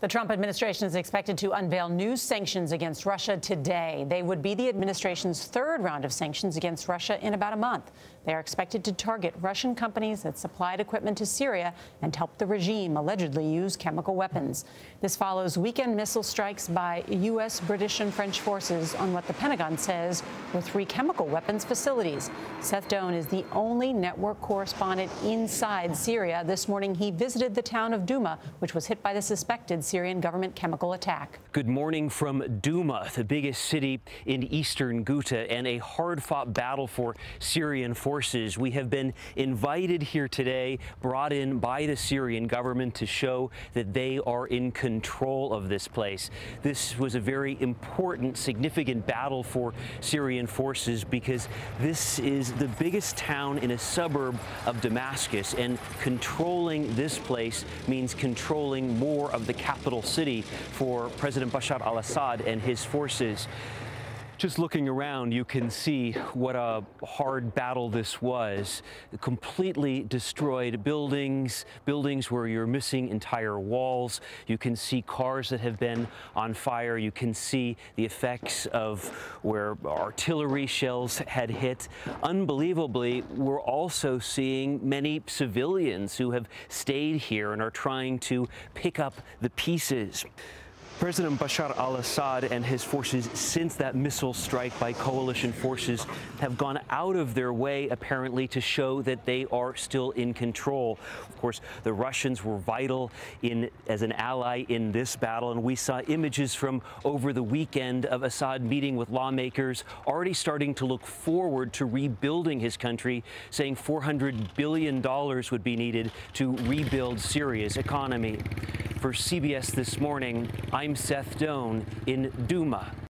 The Trump administration is expected to unveil new sanctions against Russia today. They would be the administration's third round of sanctions against Russia in about a month. They are expected to target Russian companies that supplied equipment to Syria and helped the regime allegedly use chemical weapons. This follows weekend missile strikes by U.S., British, and French forces on what the Pentagon says were 3 chemical weapons facilities. Seth Doane is the only network correspondent inside Syria. This morning, he visited the town of Douma, which was hit by the suspected Syrian government chemical attack. Good morning from Douma, the biggest city in eastern Ghouta, and a hard-fought battle for Syrian forces. We have been invited here today, brought in by the Syrian government to show that they are in control of this place. This was a very important, significant battle for Syrian forces because this is the biggest town in a suburb of Damascus, and controlling this place means controlling more of the capital city for President Bashar al-Assad and his forces. Just looking around, you can see what a hard battle this was. Completely destroyed buildings where you're missing entire walls. You can see cars that have been on fire. You can see the effects of where artillery shells had hit. Unbelievably, we're also seeing many civilians who have stayed here and are trying to pick up the pieces. President Bashar al-Assad and his forces, since that missile strike by coalition forces, have gone out of their way, apparently, to show that they are still in control. Of course, the Russians were vital as an ally in this battle, and we saw images from over the weekend of Assad meeting with lawmakers, already starting to look forward to rebuilding his country, saying $400 billion would be needed to rebuild Syria's economy. For CBS This Morning, I'm Seth Doane in Douma.